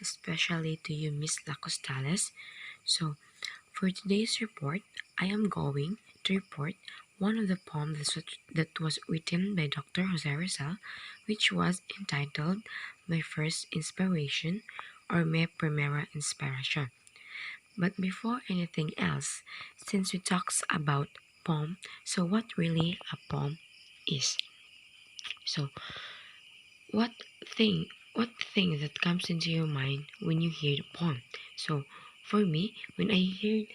especially to you, Miss Lacostales. So, for today's report, I am going to report one of the poems that was written by Dr. Jose Rizal, which was entitled My First Inspiration or Mi Primera Inspiración. But before anything else, since we talks about poem, so what really a poem is? So, what thing that comes into your mind when you hear the poem? So, for me, when I hear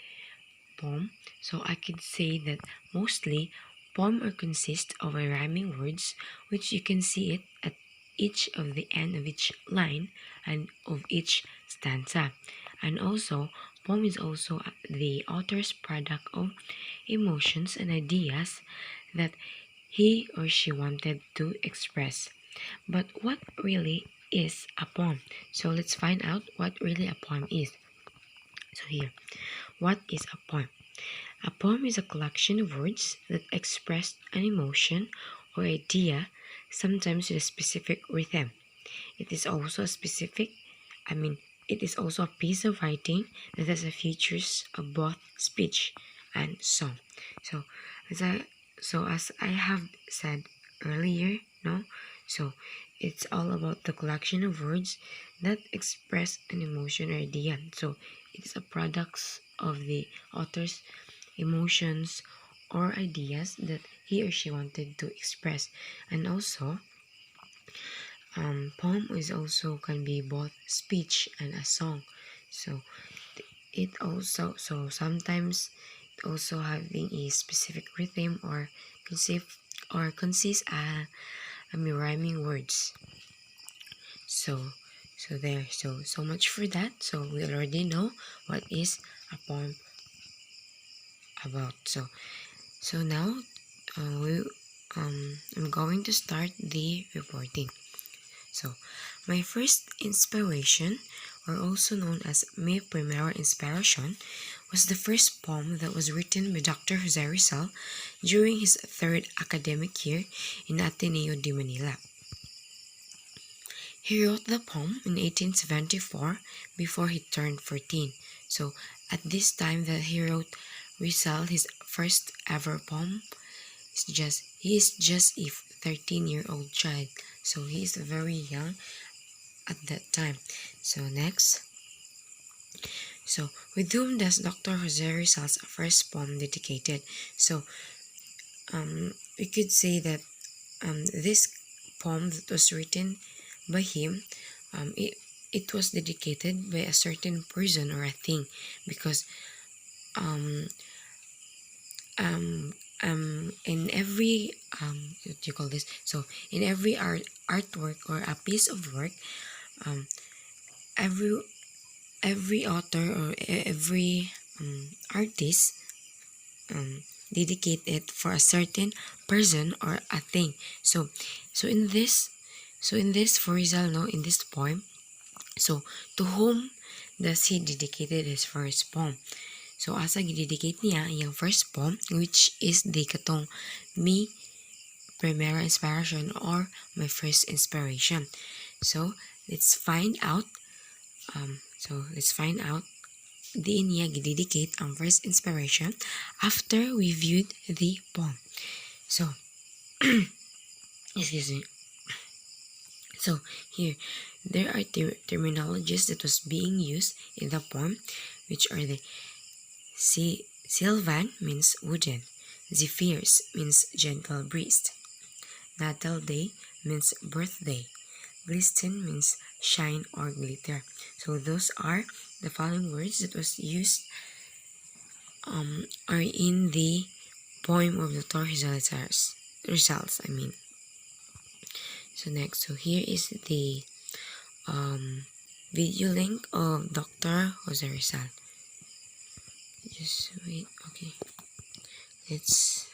poem, so I could say that mostly poem or consist of a rhyming words which you can see it at each of the end of each line and of each stanza. And also, poem is also the author's product of emotions and ideas that he or she wanted to express. But what really is a poem? So let's find out what really a poem is. So here, what is a poem? A poem is a collection of words that express an emotion or idea, sometimes with a specific rhythm. It is also a specific, I mean, it is also a piece of writing that has a features of both speech and song. So, as I as I have said earlier, no, so it's all about the collection of words that express an emotion or idea. So, it is a product of the author's emotions or ideas that he or she wanted to express. And also, poem is also can be both speech and a song. So it also, so sometimes it also having a specific rhythm or conceive or consists a rhyming words. So there, so much for that. So we already know what is a poem about. So now, we I'm going to start the reporting. So, my first inspiration, or also known as Mi Primera Inspiración, was the first poem that was written by Dr. Jose Rizal during his third academic year in Ateneo de Manila. He wrote the poem in 1874 before he turned 14. So, at this time that he wrote Rizal his first ever poem, he is just a 13-year-old child. So, he is very young at that time. So next, so with whom does Dr. Jose Rizal's first poem dedicated? So we could say that this poem that was written by him, it was dedicated by a certain person or a thing, because um in every what do you call this? So in every artwork or a piece of work, um every every author or every artist um, dedicate it for a certain person or a thing. So in this, for Rizal, no, in this poem, so to whom does he dedicated his first poem? So asa gidedicate niya yung first poem, which is the katong Mi Primera Inspiration or My First Inspiration. So let's find out. Let's find out di niya gidedicate ang first inspiration after we viewed the poem. So, excuse me. So, here, there are terminologies that was being used in the poem, which are the Sylvan means wooden, Zephyrs means gentle breeze, Natal Day means birthday, Glisten means shine or glitter. So those are the following words that was used are in the poem of Dr. Results, I mean. So next, so here is the video link of Dr. Jose Rizal. Just wait, okay. Let's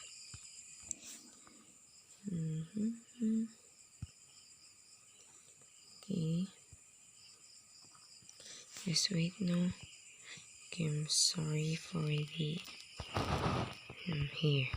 okay. Just wait no. Okay, I'm sorry for the here.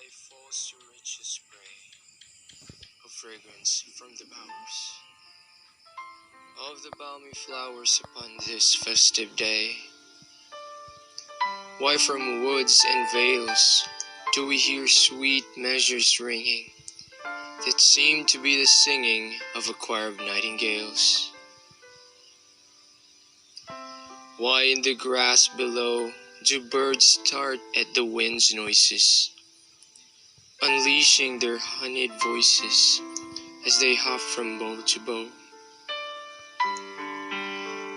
Why falls to rich spray of fragrance from the bowers of the balmy flowers upon this festive day? Why from woods and vales do we hear sweet measures ringing that seem to be the singing of a choir of nightingales? Why in the grass below do birds start at the wind's noises, unleashing their honeyed voices as they hop from bough to bough?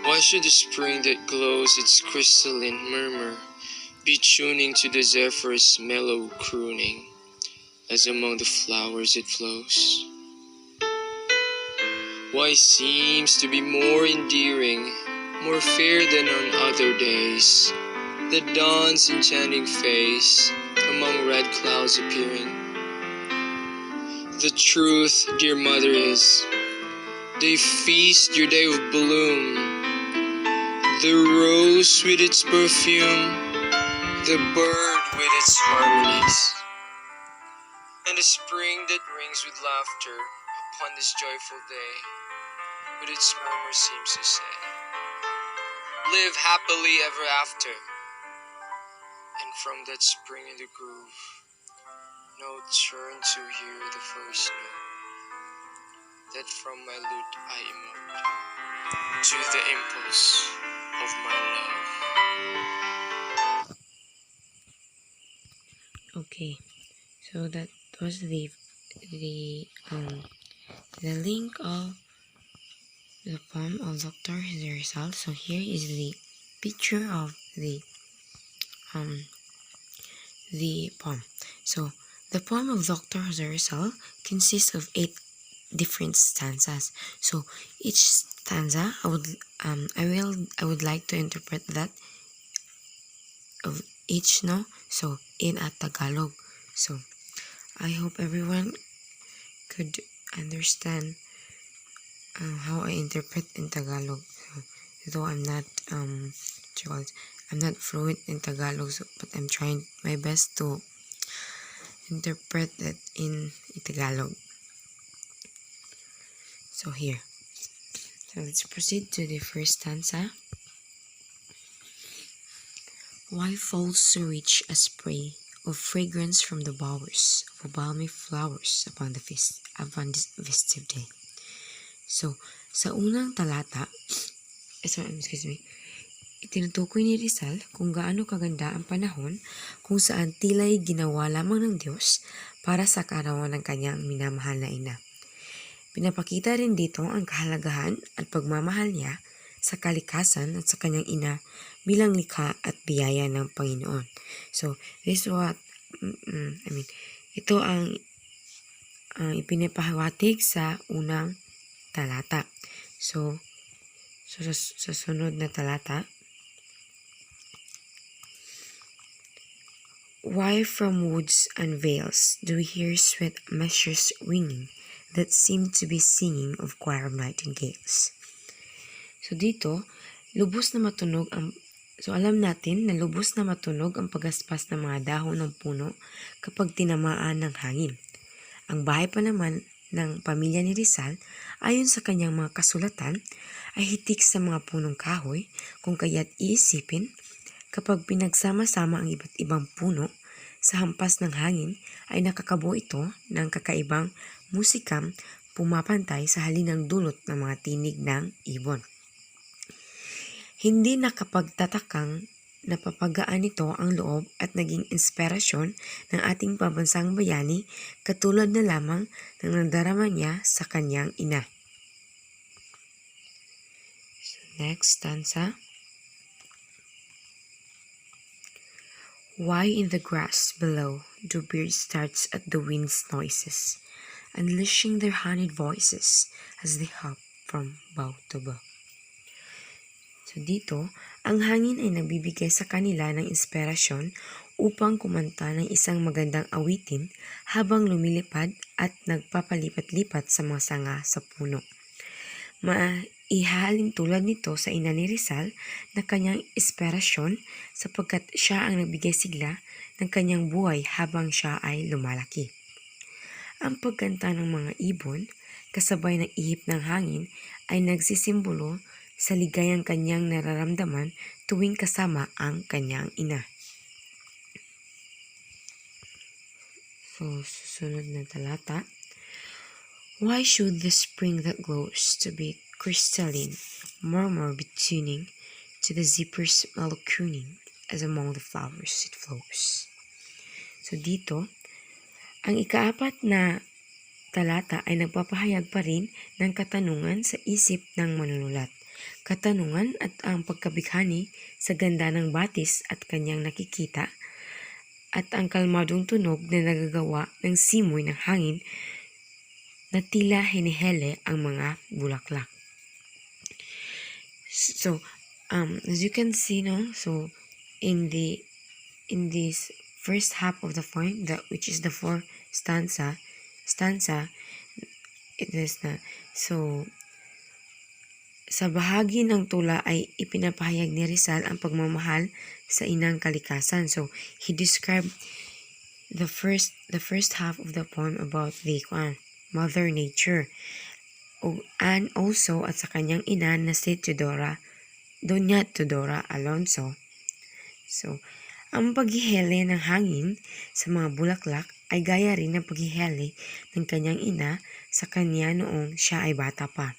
Why should the spring that glows its crystalline murmur be tuning to the zephyr's mellow crooning as among the flowers it flows? Why seems to be more endearing, more fair than on other days, the dawn's enchanting face among red clouds appearing? The truth, dear mother, is they feast your day of bloom, the rose with its perfume, the bird with its harmonies, and the spring that rings with laughter upon this joyful day, with its murmur seems to say, live happily ever after. And from that spring in the groove, no turn to hear the first note that from my lute I emote to the impulse of my love. Okay, so that was the the link of the poem of Dr. Rizal. So here is the picture of the poem. So the poem of Dr. Rizal consists of 8 different stanzas. So each stanza, I would like to interpret that of each, no. So in a Tagalog. So I hope everyone could understand how I interpret in Tagalog. So, though I'm not I'm not fluent in Tagalog, so, but I'm trying my best to interpret that in Tagalog. So here. So let's proceed to the first stanza. Why falls so rich a spray of fragrance from the bowers of balmy flowers upon this festive day? So, sa unang talata, excuse me, itinutukoy ni Rizal kung gaano kaganda ang panahon kung saan tila'y ginawa lamang ng Diyos para sa kaarawan ng kanyang minamahal na ina. Pinapakita rin dito ang kahalagahan at pagmamahal niya sa kalikasan at sa kanyang ina bilang likha at biyaya ng Panginoon. So, this is what, ito ang ipinapahiwatig sa unang talata. So sa sunod na talata, why from woods and vales do we hear sweet measures ringing that seem to be singing of choir of nightingales? So dito, alam natin na lubos na matunog ang pagaspas ng mga dahon ng puno kapag tinamaan ng hangin. Ang bahay pa naman ng pamilya ni Rizal, ayon sa kanyang mga kasulatan, ay hitik sa mga punong kahoy, kung kaya't iisipin, kapag pinagsama-sama ang iba't ibang puno sa hampas ng hangin, ay nakakabuo ito ng kakaibang musikang pumapantay sa halinang dulot ng mga tinig ng ibon. Hindi nakapagtatakang napapagaan nito ang loob at naging inspirasyon ng ating pambansang bayani katulad na lamang ng nadarama niya sa kanyang ina. So, next stanza. Why in the grass below do birds start at the wind's noises, unleashing their honeyed voices as they hop from bough to bough? So dito, ang hangin ay nagbibigay sa kanila ng inspirasyon upang kumanta ng isang magandang awitin habang lumilipad at nagpapalipat-lipat sa mga sanga sa puno. Maihalin tulad nito sa ina ni Rizal na kanyang inspirasyon sapagkat siya ang nagbigay sigla ng kanyang buhay habang siya ay lumalaki. Ang pagkanta ng mga ibon kasabay ng ihip ng hangin ay nagsisimbolo sa ligayang kanyang nararamdaman tuwing kasama ang kanyang ina. So, susunod na talata. Why should the spring that glows to be crystalline murmur be tuning to the zipper's mellow crooning as among the flowers it flows? So dito, ang ikaapat na talata ay nagpapahayag pa rin ng katanungan sa isip ng manunulat. Katanungan at ang pagkabighani sa ganda ng batis at kanyang nakikita at ang kalmadong tunog na nagagawa ng simoy ng hangin na tila hinihele ang mga bulaklak. So, as you can see, so in this first half of the poem, which is the fourth stanza, it is na, so sa bahagi ng tula ay ipinapahayag ni Rizal ang pagmamahal sa inang kalikasan. So he described the first half of the poem about the Mother Nature, and also at sa kanyang ina na si Doña Teodora Alonso. So, ang paghihele ng hangin sa mga bulaklak ay gaya rin ng paghihele ng kanyang ina sa kanya noong siya ay bata pa.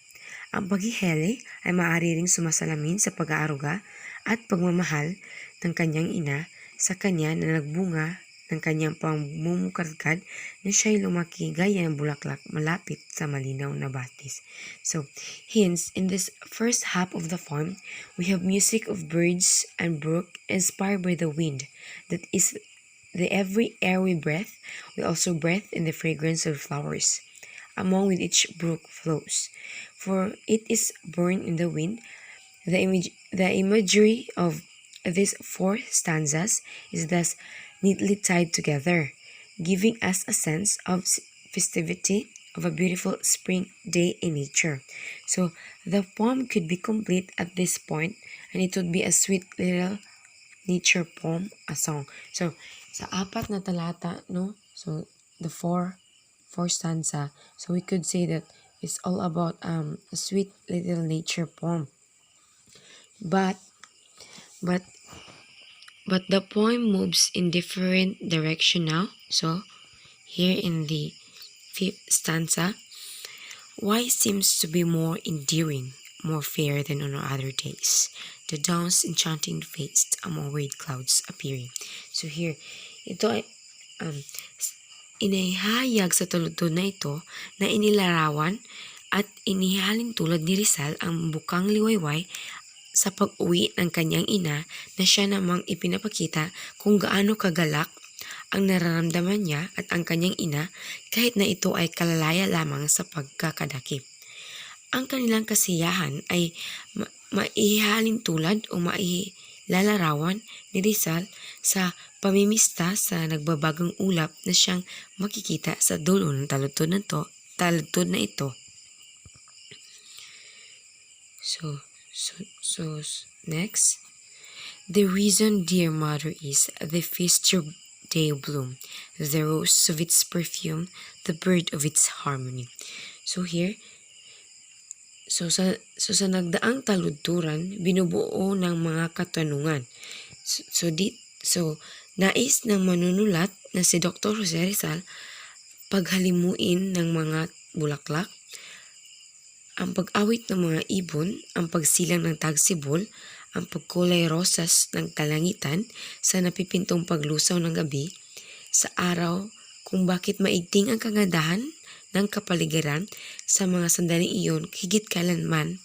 Ang paghihele ay maaari ring sumasalamin sa pag-aaruga at pagmamahal ng kanyang ina sa kanya na nagbunga ng kanyang pamumukarkad na siya'y lumaki gaya ng bulaklak malapit sa malinaw na batis. So, hence, in this first half of the poem, we have music of birds and brook inspired by the wind. That is, the every air we breathe, we also breathe in the fragrance of flowers. Among with each brook flows, for it is born in the wind. The imagery of these four stanzas is thus neatly tied together, giving us a sense of festivity of a beautiful spring day in nature. So the poem could be complete at this point, and it would be a sweet little nature poem, a song. So sa apat na talata, so the four stanza, so we could say that it's all about a sweet little nature poem. But the poem moves in different direction now. So here in the fifth stanza, why seems to be more endearing, more fair than on other days, the dawn's enchanting face among red clouds appearing. So here, ito ay inihayag sa taludtod na ito na inilarawan at inihalin tulad ni Rizal ang bukang liwayway sa pag-uwi ng kanyang ina na siya namang ipinapakita kung gaano kagalak ang nararamdaman niya at ang kanyang ina kahit na ito ay kalalaya lamang sa pagkakadakip. Ang kanilang kasiyahan ay maihalin tulad o mailalarawan ni Rizal sa pamimista sa nagbabagong ulap na siyang makikita sa dulo ng taludtod na ito. So next, the reason, dear mother, is the feast your day bloom, the rose of its perfume, the bird of its harmony. So here, so sa nagdaang taludturan, binubuo ng mga katanungan. So nais ng manunulat na si Dr. Jose Rizal paghalimuin ng mga bulaklak, ang pag-awit ng mga ibon, ang pagsilang ng tagsibol, ang pagkulay rosas ng kalangitan sa napipintong paglusaw ng gabi, sa araw kung bakit maigting ang kagandahan ng kapaligiran sa mga sandaling iyon higit kailanman.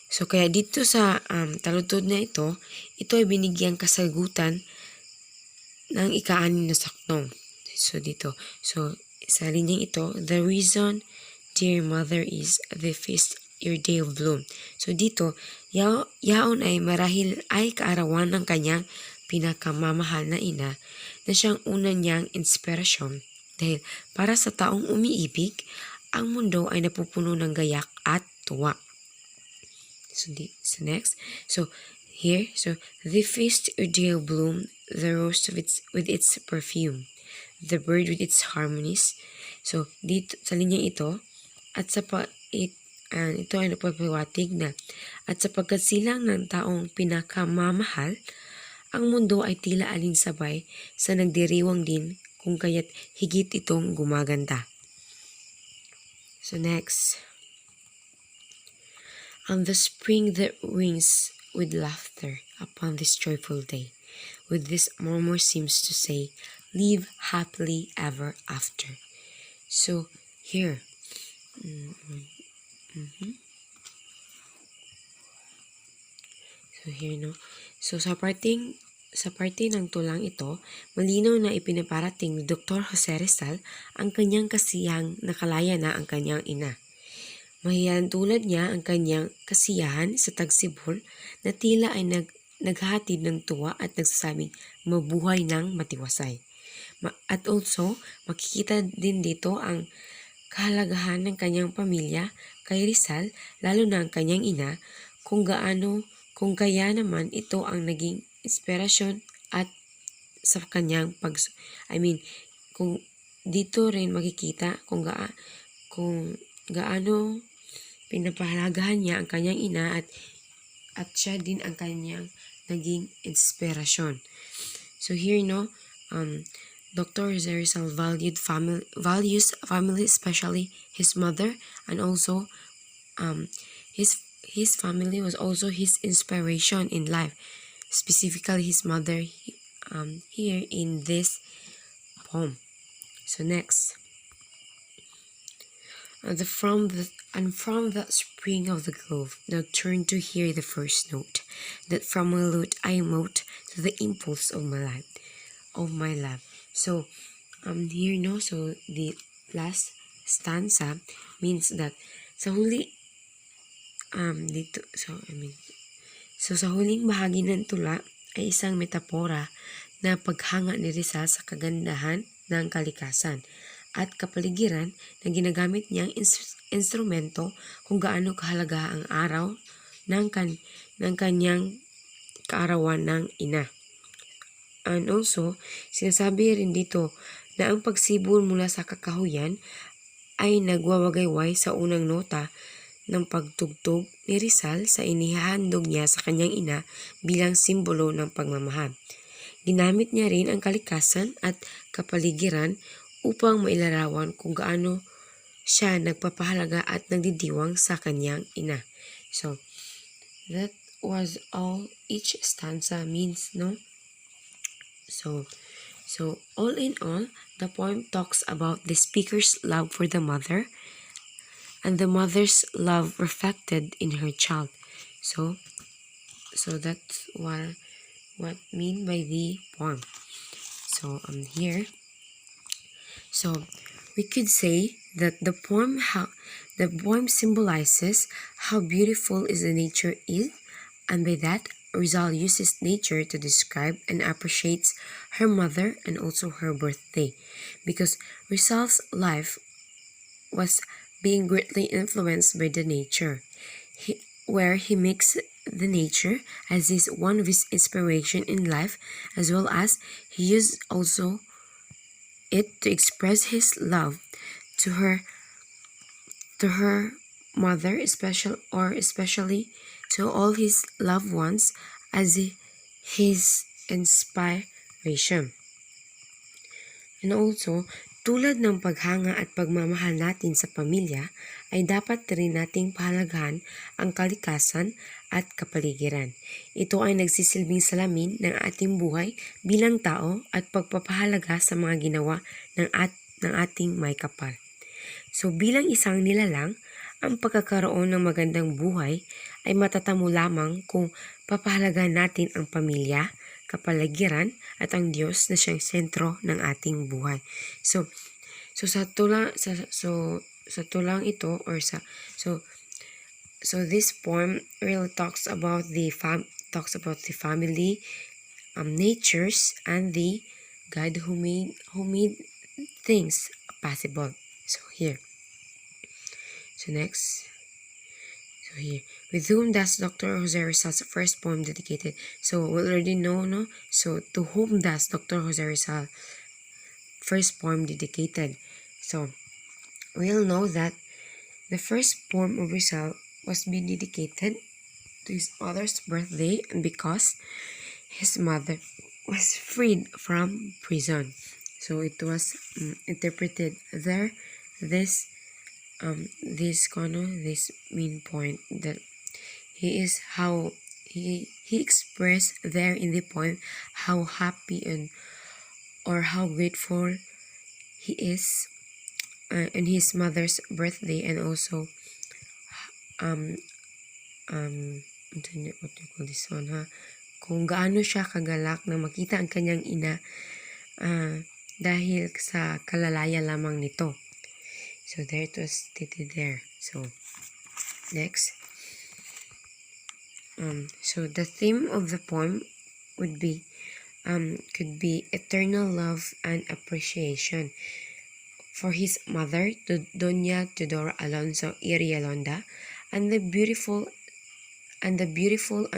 So kaya dito sa taludtod na ito ay binigyang kasagutan ng ika-6 na saknong. So dito, so sa linyang ito, the reason, dear mother, is the feast your day of bloom. So dito, yaon ay marahil ay kaarawan ng kanyang pinakamamahal na ina na siyang una niyang inspirasyon. Dahil para sa taong umiibig, ang mundo ay napupuno ng gayak at tuwa. So next, the feast deal bloom, the rose with its perfume, the bird with its harmonies. So dito sa linya ito, at ito ay napapawatig na at sapagkat silang ng taong pinakamamahal, ang mundo ay tila alinsabay sa nagdiriwang din kung kaya't higit itong gumaganda. So next, and the spring that rings with laughter upon this joyful day, with this murmur seems to say, live happily ever after. So here, So here no. So sa parte ng tulang ito, malinaw na ipinaparating ni Dr. Jose Rizal ang kanyang kasiyang nakalaya na ang kanyang ina. Mahiyan tulad niya ang kanyang kasiyahan sa tagsibol na tila ay naghatid ng tuwa at nagsasabing mabuhay ng matiwasay. At also, makikita din dito ang kahalagahan ng kanyang pamilya kay Rizal, lalo na ang kanyang ina, kung kaya naman ito ang naging inspirasyon at sa kanyang kung dito rin makikita kung gaano pinapahalagahan niya ang kanyang ina at siya din ang kanyang naging inspirasyon. So here Dr. Jose Rizal values family, especially his mother, and also his family was also his inspiration in life, specifically his mother here in this poem. So next, from the spring of the grove, now turn to hear the first note, that from my lute I emote to the impulse of my life. So here so the last stanza means that sa huli sa huling bahagi ng tula ay isang metapora na paghanga ni Rizal sa kagandahan ng kalikasan at kapaligiran na ginagamit niyang instrumento kung gaano kahalaga ang araw ng kanyang kaarawan ng ina. And also, sinasabi rin dito na ang pagsibol mula sa kakahuyan ay nagwawagayway sa unang nota ng pagtugtog ni Rizal sa inihahandog niya sa kanyang ina bilang simbolo ng pagmamahal. Ginamit niya rin ang kalikasan at kapaligiran upang mailarawan kung gaano siya nagpapahalaga at nagdidiwang sa kanyang ina. So, that was all each stanza means, no? So all in all, the poem talks about the speaker's love for the mother and the mother's love reflected in her child. So that's what mean by the poem. So here, so we could say that the poem symbolizes how beautiful is the nature is, and by that Rizal uses nature to describe and appreciates her mother and also her birthday, because Rizal's life was being greatly influenced by the nature, where he makes the nature as one of his inspiration in life, as well as he used also it to express his love to her mother, especially to all his loved ones as his inspiration. And also, tulad ng paghanga at pagmamahal natin sa pamilya, ay dapat rin nating pahalagahan ang kalikasan at kapaligiran. Ito ay nagsisilbing salamin ng ating buhay bilang tao at pagpapahalaga sa mga ginawa ng ating may kapal. So bilang isang nilalang, ang pagkakaroon ng magandang buhay ay matatamo lamang kung papahalagahan natin ang pamilya, kapaligiran at ang Diyos na siyang sentro ng ating buhay. So sa tulang ito so this poem really talks about the family, natures, and the God who made things possible. So here. So next. So here. With whom does Dr. Jose Rizal's first poem dedicated? So we already know, no? So to whom does Dr. Jose Rizal first poem dedicated? So we'll know that the first poem of Rizal was being dedicated to his mother's birthday because his mother was freed from prison. So it was interpreted there. This main point that he is how he expressed there in the poem how happy and or how grateful he is in his mother's birthday, and also um what do you call this one, ha, kung gaano siya kagalak na makita ang kanyang ina dahil sa kalalaya lamang nito. So there it was stated there. So next, so the theme of the poem would be could be eternal love and appreciation for his mother, Doña Teodora Alonso Irialonda, and the beautiful and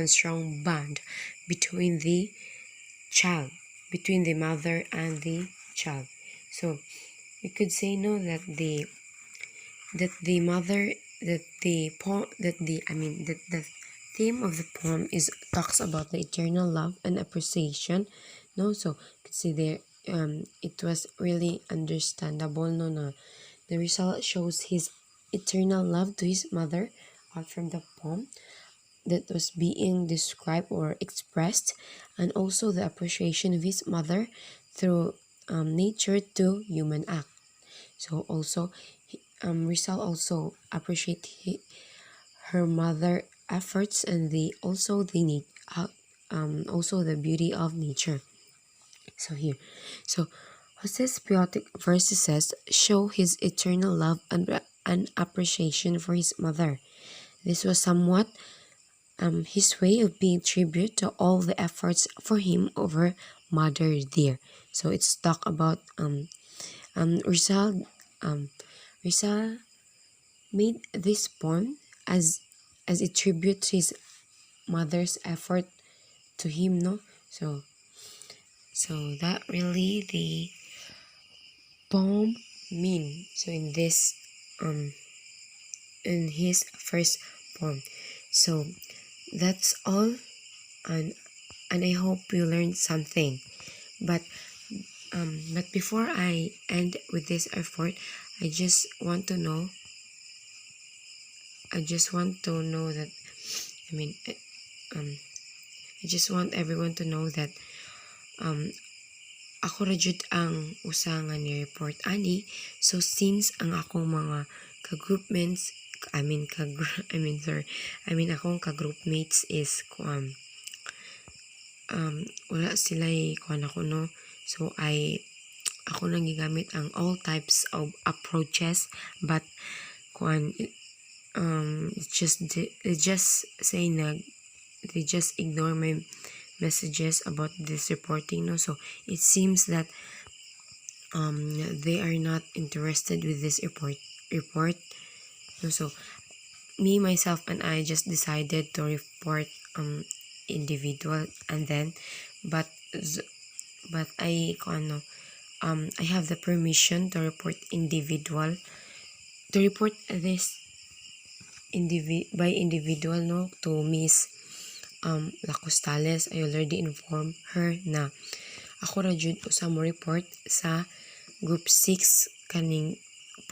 strong bond between the mother and the child. So we could say no that the theme of the poem is talks about the eternal love and appreciation. No, so you could see there it was really understandable, no, na the result shows his eternal love to his mother from the poem that was being described or expressed, and also the appreciation of his mother through nature to human act. So also Rizal also appreciate her mother efforts and also the beauty of nature. So here, so Jose's poetic verses show his eternal love and appreciation for his mother. This was somewhat his way of paying tribute to all the efforts for him over Mother Dear. So it's talk about Rizal Rizal made this poem as a tribute to his mother's effort to him, no? So that really the poem mean. So in this in his first poem. So that's all, and I hope you learned something. But before I end with this effort, I just want to know that I mean I just want everyone to know that ako ra jud ang usa nga ni report ani. So since ang akong mga ka-groupmates akong ka-groupmates is wala sila kuan ako, no. So ako nang gigamit ang all types of approaches, but kuan they just ignore my messages about this reporting, no. So it seems that they are not interested with this report, no. So me, myself, and I just decided to report individual, and then but I I have the permission to report this by individual, no, to Miss Lacostales. I already informed her na ako ra jud usa mo report sa group 6 kaning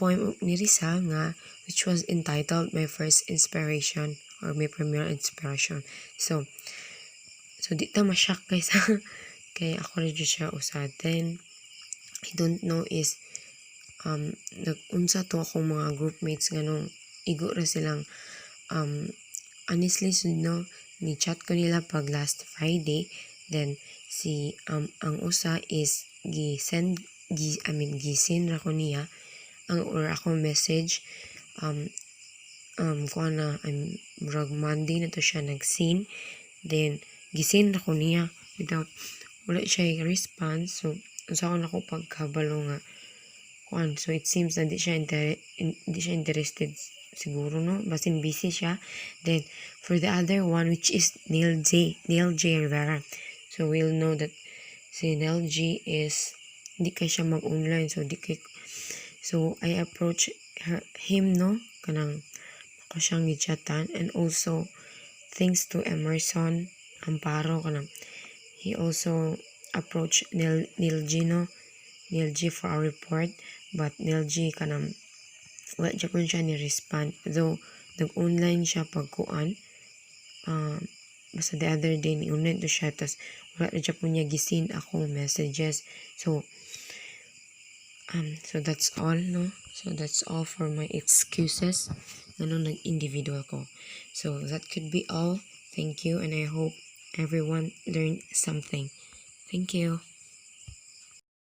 poem ni Rizal nga which was entitled My First Inspiration or My Premier Inspiration. So di ta ma-shock guys kay ako ra jud siya usa. Then I don't know is nag-unsa to akong mga groupmates nganong igo ra silang honestly, so no, ni chat ko nila pag last Friday. Then si ang usa is gisend ra ko niya or ako message kuha na Monday na to siya nag-seen. Then gisend ra ko niya without wala siya response. So unsa ko nako pagkabalo nga kuan. So it seems na di siya interested siguro, no? Basin busy siya. Then for the other one, which is Neil J Rivera. So we'll know that si Neil G is di kay siya mag-online. So I approach him, no? Kanang ako siyang gichatan. And also thanks to Emerson Amparo kanang he also approached Neil G, no? Neil G for our report, but Neil G kanang wala Japan siya ni respond, though nag-online siya pagkuan. Basta the other day ni online to siya, tas wala na Japan niya gisin ako messages. So that's all, no? So that's all for my excuses nag-individual ko. So that could be all. Thank you, and I hope everyone learned something. Thank you.